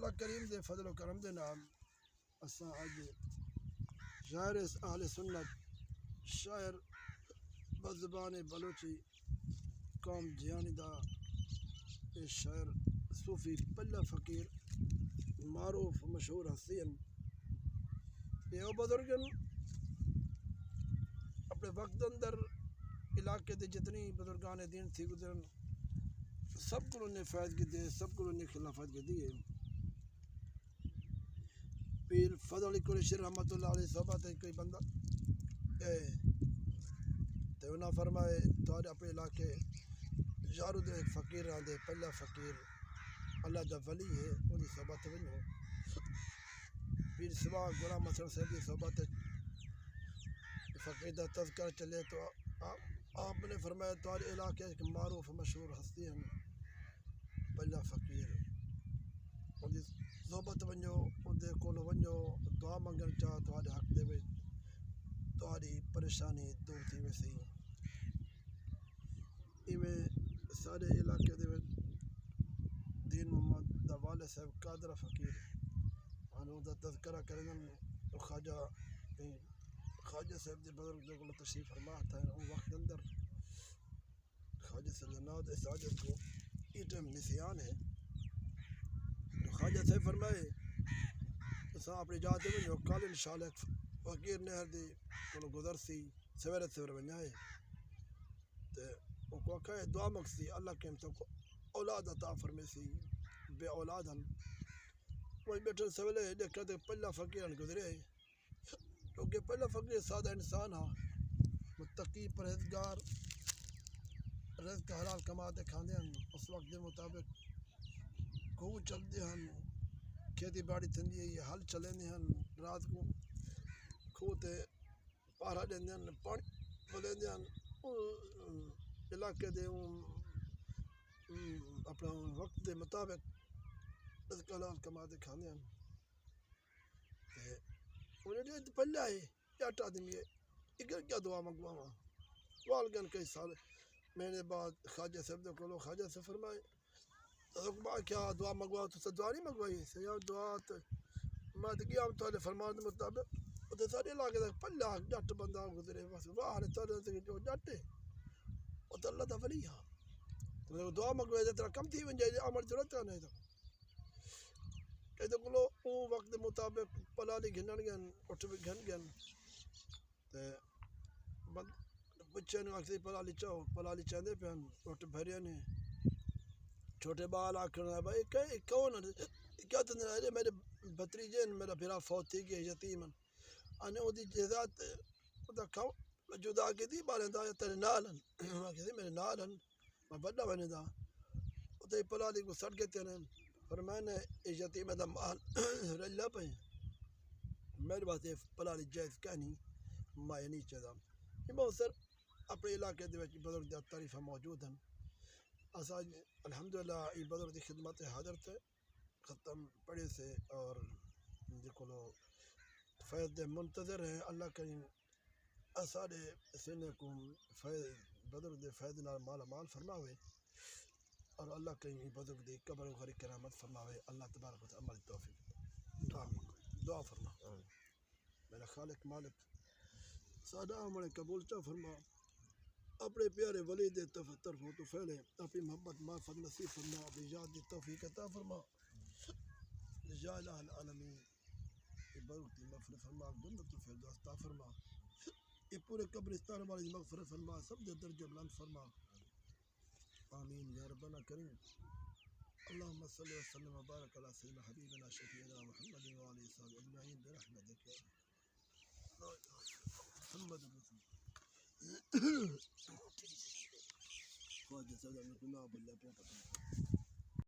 اللہ کریم دے فضل و کرم دے نال اساں اج شاعر اہل سنت شاعر بزبان بلوچی قوم جیانی دا یہ شاعر صوفی پلہ فقیر معروف مشہور حسین یہ بزرگن اپنے وقت اندر علاقے دے جتنی بزرگان دین تھی گزرن سب کو انہیں فیض کی دے سب کو انہیں خلافت کی دیے پیر فضل علی قریشی رحمت اللہ علیہ صحبت ہے کوئی بندہ تو انہاں فرمائے تھوڑے اپنے علاقے یارو دے فقیر رہاں دے پہلا فقیر اللہ دا ولی ہے انہی صحبت ونو پیر سوا غلام حسن صاحب کی صحبت فقیر دا تذکر چلے تو آپ نے فرمایا تھوڑے علاقے ایک معروف مشہور ہستی ہیں پہلا فقیر انہی صحبت ونو اندے کولو ونو دعا منگن چاہ تھوڑے حق دے وچ تھوڑی پریشانی دور تھی ویسی ایویں سارے علاقے دے وچ دین محمد دا والد صاحب قادر فقیر انہوں دا تذکرہ کرن خواجہ صاحب دے بزرگ دے کولو تشریف فرما تھا ان وقت اندر خواجہ صاحب دا نام اس عادت کو یہ ٹائم نسیان ہے خواجہ صاحب فرمائے اساں اپنی جاتے میں جو کال انشاءاللہ فقیر نہر دی کولو گزر سی سویرے سویرے ونجائے تے او کو کہے دعا مقصی اللہ کے ہم کو اولاد عطا فرمے سی بے اولاد ہم وہی بیٹھے سویلے دیکھا تے پہلا فقیر گزرے کیونکہ پہلا فقیر سادہ انسان ہاں متقی پرہیزگار رزق حلال کماتے کھاندے ہیں اس وقت دے مطابق کوہ چلتے ہیں کھیتی باڑی تھندی ہے حل چلیندے ہیں رات کو کوہ تے پہرا دیندے ہیں پانی پلیندے ہیں علاقے دے اپنا وقت دے مطابق رزق حلال کماتے کھاندے ہیں انہیں دے پہلا ہے جٹ آدمی ہے اگر کیا دعا منگواواں والگن کئی سال مہینے بعد خواجہ صاحب دے کولو خواجہ سے فرمائے کیا دعا منگواؤ تو دعا نہیں منگوائی یا دعا میں تو کیا تھوڑے فرمان دے مطابق اتنے سارے علاقے دا پہلا جٹ بندہ گزرے بس واہ تھوڑے جو جٹ ہے وہ تو اللہ دا ولی ہاں دعا منگوائی تیرا کم تھی ون جائے عمل ضرورت نہیں تھا کہ کولو اون وقت دے مطابق پلالی گھنن گن اٹھ بھی گھن گن تے بچے نے آخری پلالی چاہو پلالی چاہندے پہ اٹھ بھریا نے چھوٹے بال آکھنا ہے بھائی کون کیا تندر ہے میرے بھتریجے میرا پھرا فوت تھی گیا یتیم انے او دی جزات دا کھاؤ جدا کی دی بالیں دا تیرے نالن آکھے میرے نالن میں بڑا بنے دا تے پلالی کو سٹ کے تیرے فرمانے یتیم دا مال رلا پہ میرے بات پلالی جائز کہنی مائے نہیں چاہتا یہ بہت سر اپنے علاقے دے وچ بزرگ دا تعریفہ موجود ہیں اساں الحمدللہ یہ بزرگ دی خدمت حاضر تھے ختم پڑھے سے اور کولو فیض دے منتظر ہیں اللہ کریم سارے سینے کو فیض بزرگ دے فیض نال مالا مال فرماوے اور اللہ کریم بزرگ دی قبر و غری کرامت فرماوے اللہ تبارک و تعالی عمل توفیق دعا فرما میرا خالق مالک سادہ عمل قبول چا فرما اپنے پیارے ولی دے طرف ہو تو پھیلے اپنی محبت معرفت نصیب فرما اپنی یاد دی توفیق عطا فرما یا الہ العالمین یہ بزرگ دی مغفرت فرما جنت الفردوس عطا فرما یہ پورے قبرستان والی مغفرت فرما سب دے درجے بلند فرما آمین یا ربنا کریم اللهم صل وسلم وبارك على سيدنا حبيبنا شفيعنا محمد وعلى اله وصحبه اجمعين برحمتك يا محمد رسول خواجہ صاحب نے گناہ بلّہ پہ